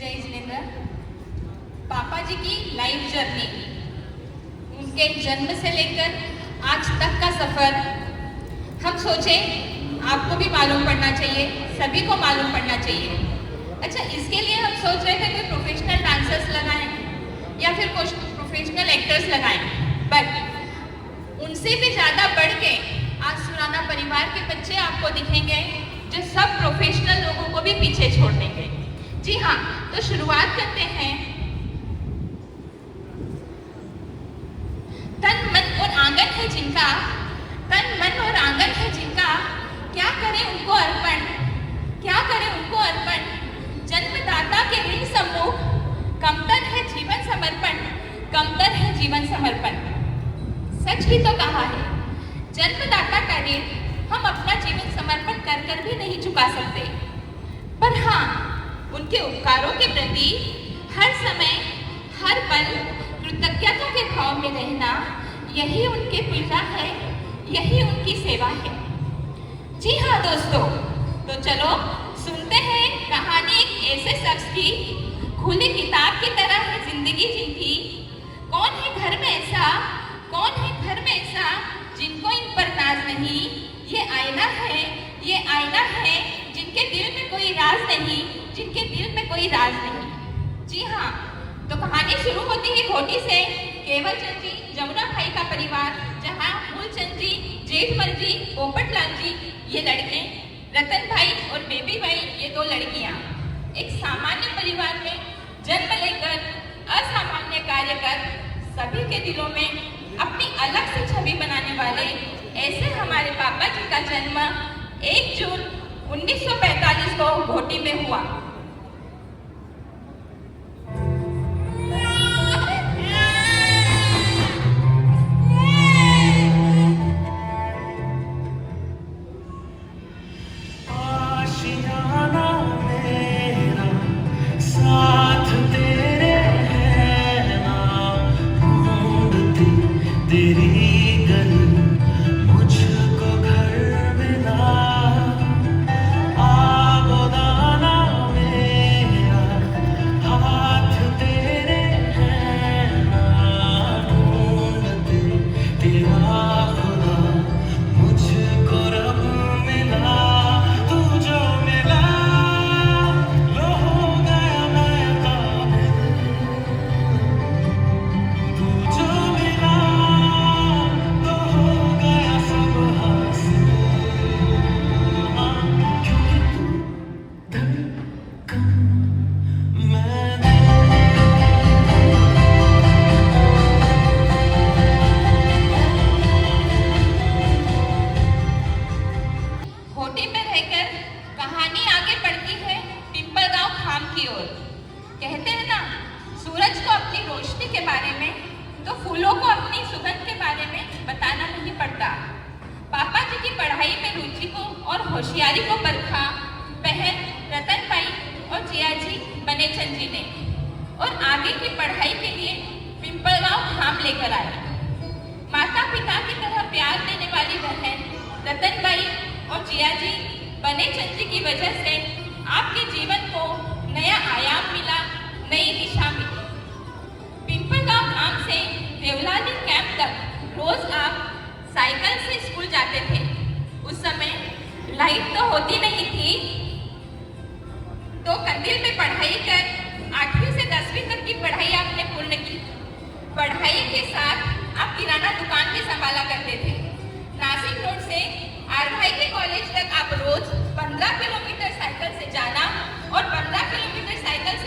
जय जिनेंद्र। पापा जी की लाइफ जर्नी, उनके जन्म से लेकर आज तक का सफर हम सोचे आपको भी मालूम पड़ना चाहिए, सभी को मालूम पड़ना चाहिए। अच्छा, इसके लिए हम सोच रहे थे कि प्रोफेशनल डांसर्स लगाएं या फिर कुछ प्रोफेशनल एक्टर्स लगाएं, बट उनसे भी ज़्यादा बढ़ के आज सुराना परिवार के बच्चे आपको दिखेंगे जो सब प्रोफेशनल लोगों को भी पीछे छोड़ देंगे। जी हाँ, तो शुरुआत करते हैं। तन मन और आंगन है जिनका, तन मन और आंगन है जिनका, क्या करें उनको अर्पण, क्या करें उनको अर्पण। जन्मदाता के ऋण सम्मुख कमतर है जीवन समर्पण, कमतर है जीवन समर्पण। सच ही तो कहा है, जन्मदाता का ऋण हम अपना जीवन समर्पण कर कर भी नहीं चुका सकते, पर हाँ, उनके उपकारों के प्रति हर समय हर पल कृतज्ञता के भाव में रहना, यही उनकी पूजा है, यही उनकी सेवा है। जी हाँ दोस्तों, तो चलो सुनते हैं कहानी एक ऐसे शख्स की, खुली किताब की तरह है जिंदगी जिनकी। कौन है घर में ऐसा, कौन है घर में ऐसा जिनको इन पर नाज नहीं। ये आईना है, ये आईना है जिनके दिल में कोई राज नहीं, जिनके दिल में कोई राज नहीं। जी हाँ, तो कहानी शुरू होती है घोटी से। केवल चंद जी, जमुना भाई का परिवार, जहाँ मूलचंद जी, जेठमल जी, पोपटलाल जी ये लड़के, रतन भाई और बेबी भाई ये दो लड़कियाँ, एक सामान्य परिवार में जन्म लेकर असामान्य कार्य कर सभी के दिलों में अपनी अलग से छवि बनाने वाले ऐसे हमारे पापा जी का जन्म 1 जून 1945 को घोटी में हुआ। कहते हैं ना, सूरज को अपनी रोशनी के बारे में तो फूलों को अपनी सुगंध के बारे में बताना नहीं पड़ता। पापा जी की पढ़ाई में रुचि को और होशियारी को परखा बहन रतन भाई और जिया जी बने चंद जी ने, और आगे की पढ़ाई के लिए पिंपलगांव धाम लेकर आए। माता पिता की तरह प्यार देने वाली बहन रतन भाई और जिया जी बने चंद जी की वजह से आपके जीवन को नया आयाम मिला, नई दिशा मिली। पिंपलगांव धाम से देवलाली कैंप तक रोज आप साइकिल से स्कूल जाते थे। उस समय लाइट तो होती नहीं थी, तो कंदील में पढ़ाई कर 8वीं से 10वीं तक की पढ़ाई आपने पूर्ण की। पढ़ाई के साथ आप किराना दुकान भी संभाला करते थे। नासिक रोड से आरभाई के कॉलेज तक आप रोज 15 किलोमीटर साइकिल से जाना और 15 किलोमीटर साइकिल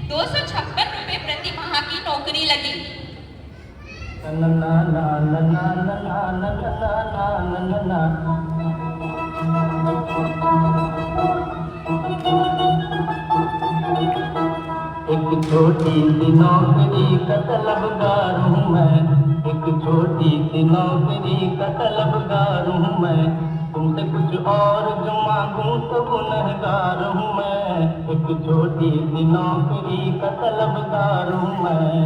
₹256 प्रति माह की नौकरी लगी। एक छोटी सी नौकरी का तलबगार हूँ मैं, एक छोटी सी नौकरी का तलबगार हूँ मैं, तुमसे कुछ और जो मांगूं तो गुनहगार हूँ मैं, एक छोटी सी नौकरी का तलबगार हूँ मैं।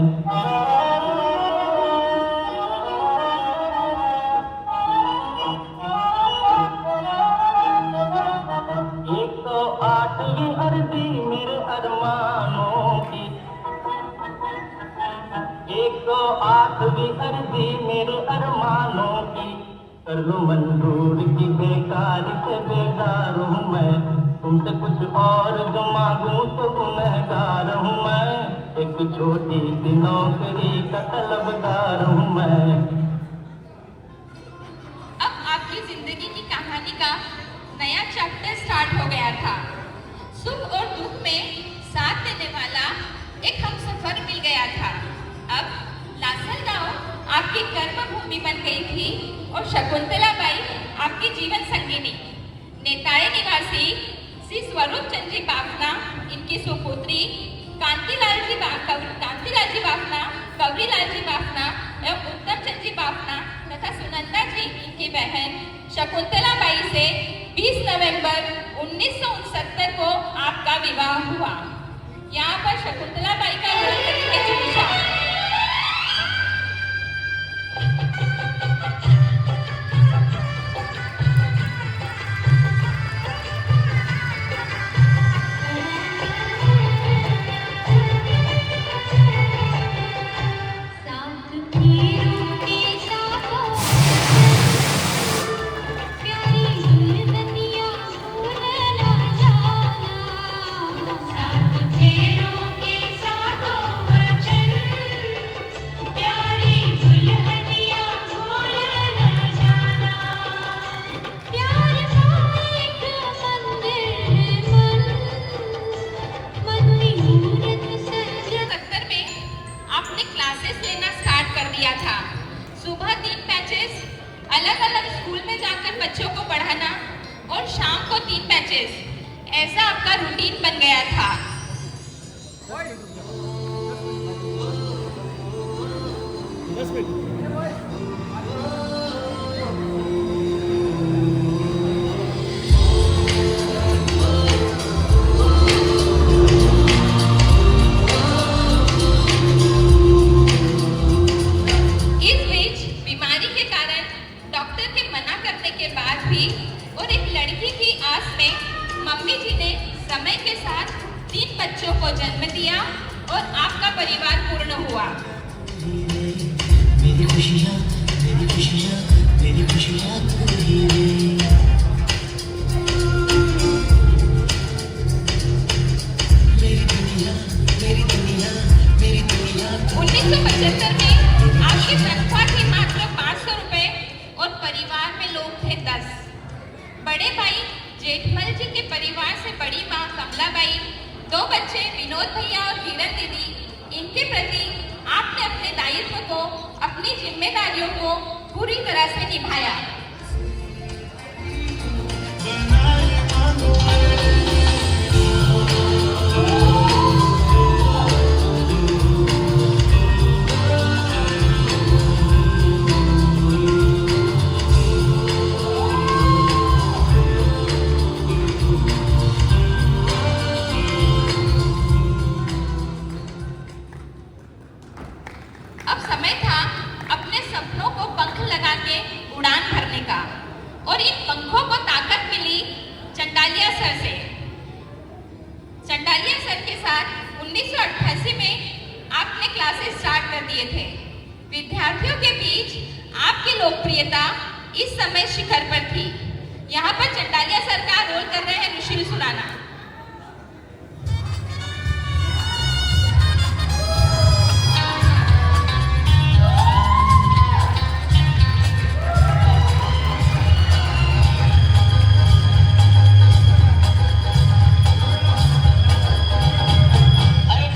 108वीं अर्जी मेरे अरमानों की, 108वीं अर्जी मेरे अरमानों की, कर लो मंजूर की बेकार से बेजार हूँ मैं, तुमसे कुछ और जो मांगूं तो गुनहगार हूँ मैं, एक छोटी सी नौकरी का तलबगार हूँ मैं। अब आपकी जिंदगी की कहानी का नया चैप्टर स्टार्ट हो गया था। सुख और दुख में साथ देने वाला एक हमसफर मिल गया था। अब लासलगांव आपकी कर्म भूमि बन गई थी और शकुंतला बाई आपकी जीवन संगिनी। नेताड़े निवासी श्री स्वरूप चंद जी बाफना, इनकी सुपुत्री कांतिलाल जी बाफना, कवरीलाल जी बाफना एवं उत्तम चंद जी बाफना तथा सुनंदा जी इनकी बहन शकुंतला बाई से 20 नवंबर 1969 को आपका विवाह हुआ। यहाँ पर शकुंतला बाई का ग्रंथ लिखे चिकित्सा। सुबह 3 बैचेस अलग अलग स्कूल में जाकर बच्चों को पढ़ाना और शाम को 3 बैचेस, ऐसा आपका रूटीन बन गया था। मम्मी जी ने समय के साथ 3 बच्चों को जन्म दिया और आपका परिवार पूर्ण हुआ। मेरी खुशियाँ, मेरी खुशियाँ, मेरी खुशियाँ तू ही मेरी दुनिया, मेरी दुनिया, मेरी दुनिया। 1975 में आपकी तनख्वाह थी मात्र 500 रुपए और परिवार में लोग थे 10। बड़े भाई जेठमल जी के परिवार से बड़ी माँ कमलाबाई, 2 बच्चे विनोद भैया और किरण दीदी, इनके प्रति आपने अपने दायित्व को, अपनी जिम्मेदारियों को पूरी तरह से निभाया। अब समय था अपने सपनों को पंख लगा के उड़ान भरने का, और इन पंखों को ताकत मिली चंडालिया सर से। चंडालिया सर के साथ 1988 में आपने क्लासेस स्टार्ट कर दिए थे। विद्यार्थियों के बीच आपकी लोकप्रियता इस समय शिखर पर थी। यहाँ पर चंडालिया सर का रोल कर रहे हैं ऋषि सुराना। अरे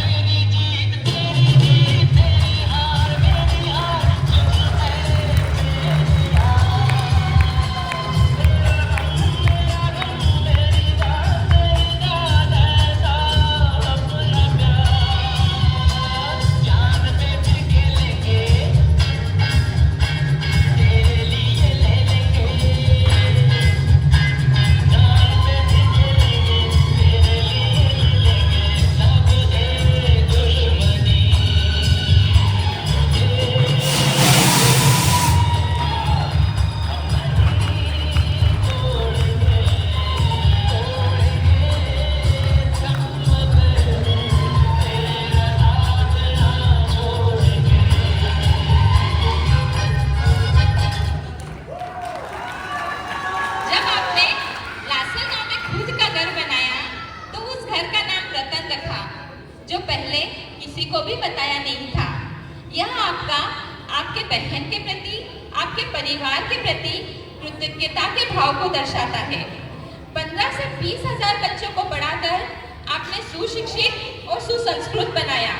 जो पहले किसी को भी बताया नहीं था। यह आपका आपके बहन के प्रति, आपके परिवार के प्रति कृतज्ञता के भाव को दर्शाता है। 15 से 20 हजार बच्चों को पढ़ाकर आपने सुशिक्षित और सुसंस्कृत बनाया,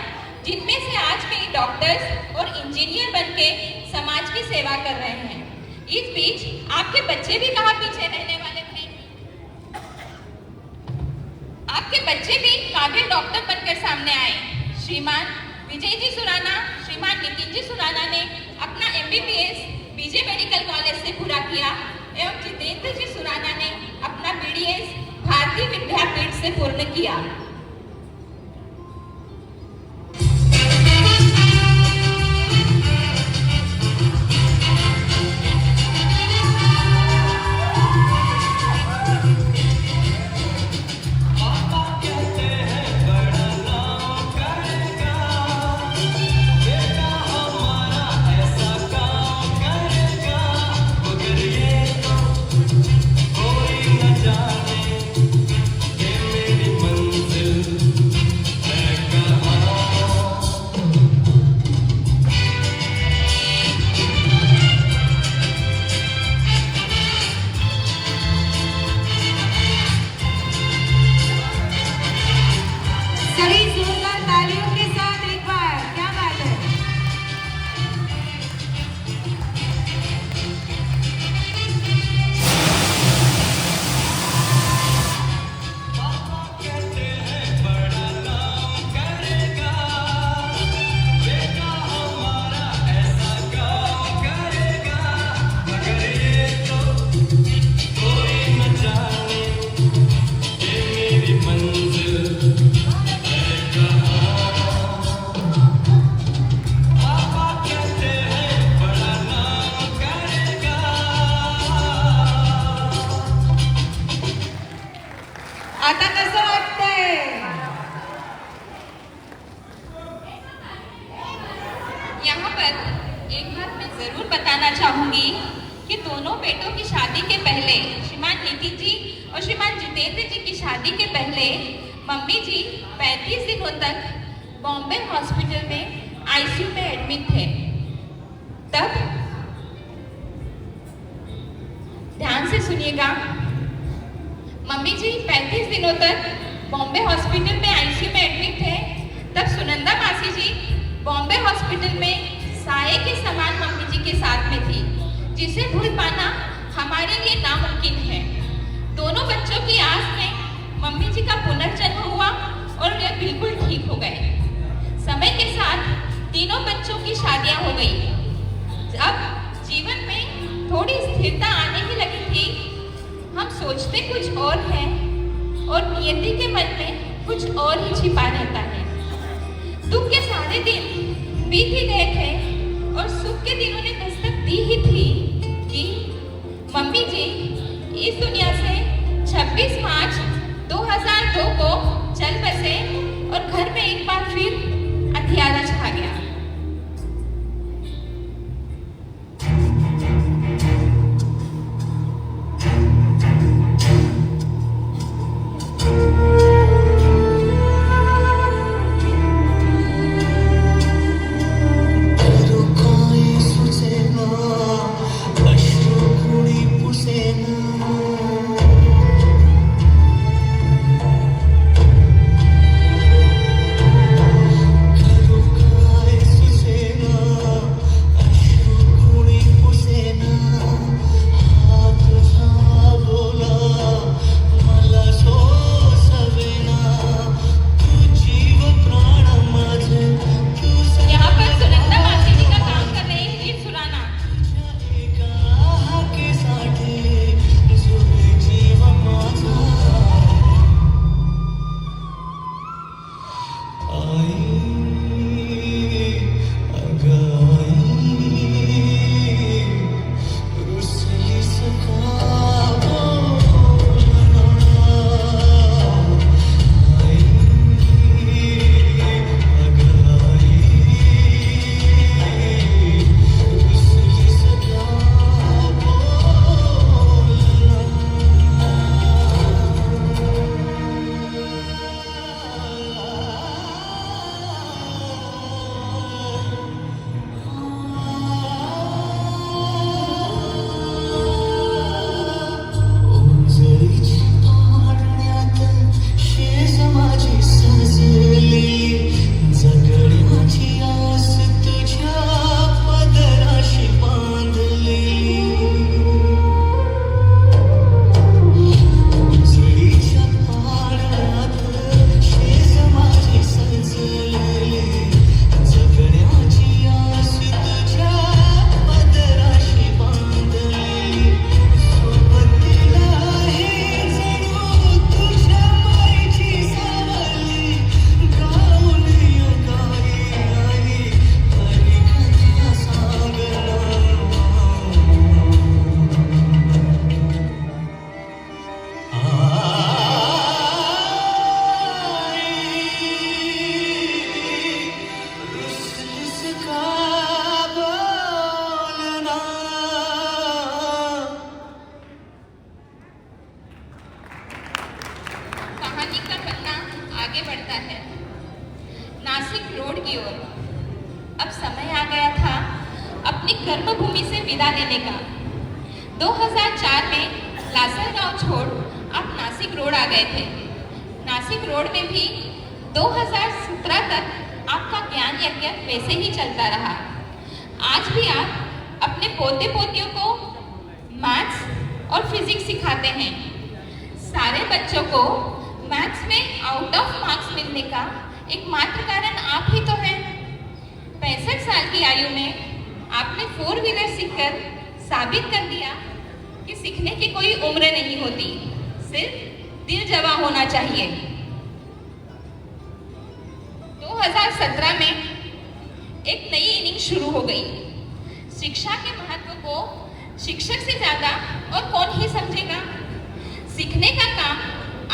जिनमें से आज कई डॉक्टर्स और इंजीनियर बनके समाज की सेवा कर रहे हैं। इस बीच आपके बच्चे भी कहाँ पीछे रहने वाले थे। आपके बच्चे भी काबिल डॉक्टर बनकर सामने आए। श्रीमान विजय जी सुराना, श्रीमान नितिन जी सुराना ने अपना MBBS बीजे मेडिकल कॉलेज से पूरा किया एवं जितेंद्र जी सुराना ने अपना BDS भारतीय विद्यापीठ से पूर्ण किया। आता कसं वाटतंय? यहाँ पर एक बात मैं जरूर बताना चाहूंगी कि दोनों बेटों की शादी के पहले, श्रीमान नितिन जी और श्रीमान जितेंद्र जी की शादी के पहले मम्मी जी 35 दिनों तक बॉम्बे हॉस्पिटल में ICU में एडमिट थे। तब ध्यान से सुनिएगा, मम्मी जी 35 दिनों तक बॉम्बे हॉस्पिटल में ICU में एडमिट थे। तब सुनंदा मासी जी बॉम्बे हॉस्पिटल में साये के समान मम्मी जी के साथ में थी, जिसे भूल पाना हमारे लिए नामुमकिन है। दोनों बच्चों की आस में मम्मी जी का पुनर्जन्म हुआ और वे बिल्कुल ठीक हो गए। समय के साथ तीनों बच्चों की शादियां हो गई। अब जीवन में थोड़ी स्थिरता आने ही लगी थी। हम सोचते कुछ और हैं और नियति के मन में कुछ और ही छिपा रहता है। दुख के सारे दिन बीत ही गए थे और सुख के दिनों ने दस्तक दी ही थी कि मम्मी जी इस दुनिया से 26 मार्च 2002 को चल बसे और घर में एक बार फिर अंधियारा छा गया। आगे बढ़ता है नासिक रोड की ओर। अब समय आ गया था अपनी कर्मभूमि से विदा लेने का। 2004 में लासलगांव छोड़ आप नासिक रोड आ गए थे। नासिक रोड में भी 2017 तक आपका ज्ञान यज्ञ वैसे ही चलता रहा। आज भी आप अपने पोते पोतियों को मैथ्स और फिजिक्स सिखाते हैं। सारे बच्चों को मैथ्स में आउट ऑफ मार्क्स मिलने का एकमात्र कारण आप ही तो हैं। 65 साल की आयु में आपने 4 व्हीलर सीखकर साबित कर दिया कि सीखने की कोई उम्र नहीं होती, सिर्फ दिल जवा होना चाहिए। 2017 में एक नई इनिंग शुरू हो गई। शिक्षा के महत्व को शिक्षक से ज्यादा और कौन ही समझेगा। सीखने का काम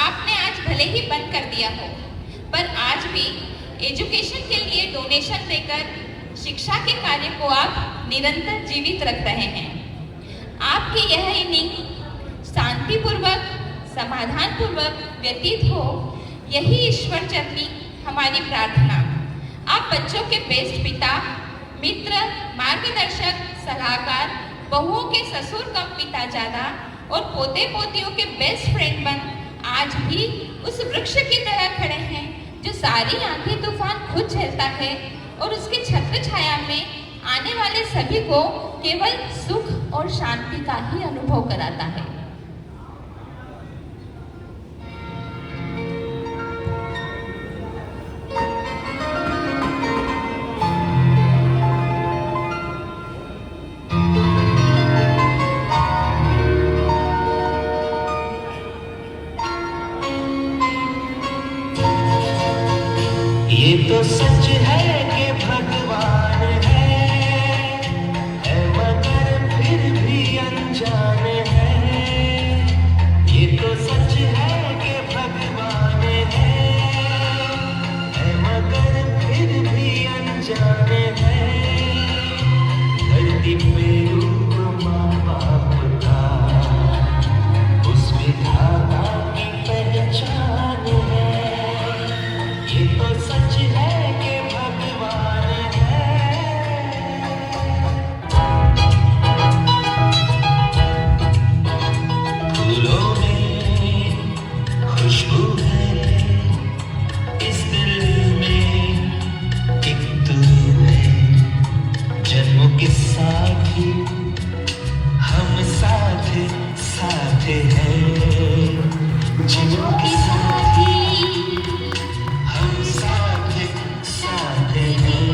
आपने आज भले ही बंद कर दिया हो, पर आज भी एजुकेशन के लिए डोनेशन देकर शिक्षा के कार्य को आप निरंतर जीवित रख रहे हैं। आपकी यह इनिंग शांतिपूर्वक, समाधानपूर्वक व्यतीत हो, यही ईश्वर चरणी हमारी प्रार्थना। आप बच्चों के बेस्ट पिता, मित्र, मार्गदर्शक, सलाहकार, बहुओं के ससुर कम पिता ज्यादा और पोते पोतियों के बेस्ट फ्रेंड बन आज भी उस वृक्ष की तरह खड़े हैं जो सारी आंधी तूफान खुद झेलता है और उसके छत्र छाया में आने वाले सभी को केवल सुख और शांति का ही अनुभव कराता है। ये तो सच है कि भगवान है मगर फिर भी अनजान है। ये तो सच है कि भगवान है मगर फिर भी अनजान है। धरती पे रूप माँ बाप का उस विधाता की पहचान है। ये तो सच है कि भगवान है। फूलों में खुशबू है, इस दिल में एक तू है। जन्मों के साथी हम साथ साथ हैं। जन्मों के साथी हम साथ साथ हैं।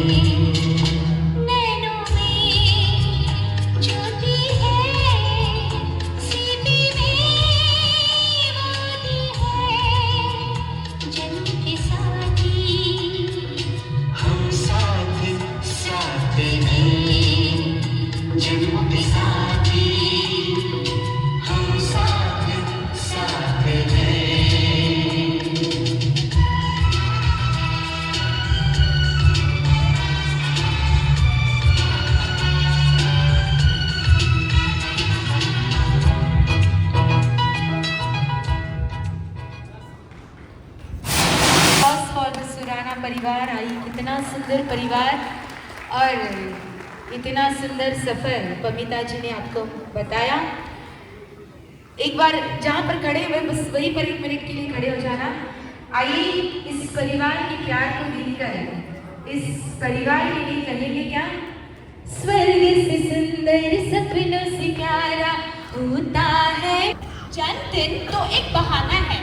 नैनों में ज्योति है, सीधी में वादी है। जन्म के साथी हम साथ साथ हैं। जन्मों के साथी हम साथ साथ हैं। फॉर द सुराना परिवार आई। कितना सुंदर परिवार और इतना सुंदर सफर पमिता जी ने आपको बताया। एक बार जहाँ पर खड़े हुए बस वहीं पर 1 मिनट के लिए खड़े हो जाना। आइए इस परिवार के प्यार को दिलकर इस परिवार के लिए कहेंगे क्या। स्वर्ग से सुंदर सपनों से प्यारा होता है। जन्मदिन तो एक बहाना है,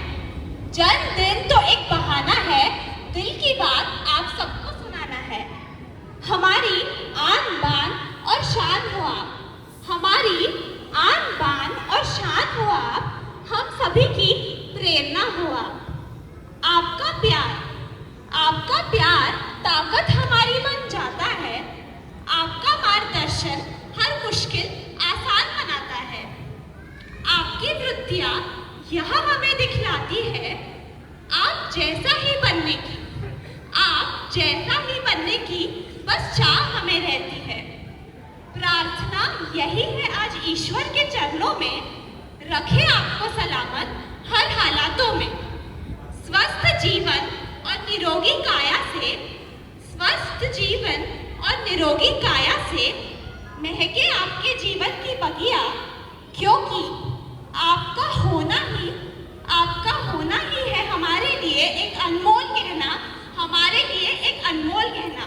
जन्मदिन तो एक बहाना है दिल की बात आप सबको सुनाना है। हमारी आन बान और शान हो आप, हमारी आन बान और शान हो आप, हम सभी की प्रेरणा हो आप। आपका प्यार ताकत हमारी बन जाता है। आपका मार्गदर्शन हर मुश्किल आसान बनाता है। आपकी वृत्तियाँ यह हमें दिखलाती है आप जैसा ही बनने की बस चाह हमें रहती है। प्रार्थना यही है आज ईश्वर के चरणों में, रखे आपको सलामत हर हालातों में। स्वस्थ जीवन निरोगी काया से, स्वस्थ जीवन और निरोगी काया से महके आपके जीवन की बगिया, क्योंकि आपका होना ही है हमारे लिए एक अनमोल गहना, हमारे लिए एक अनमोल गहना।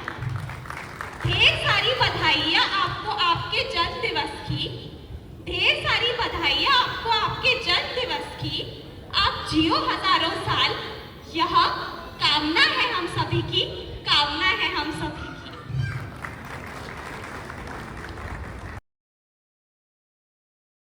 ढेर सारी बधाइयाँ आपको आपके जन्म दिवस की, ढेर सारी बधाइयाँ आपको आपके जन्म दिवस की। आप जियो हजारों साल, यह कामना है हम सभी की, कामना है हम सभी की।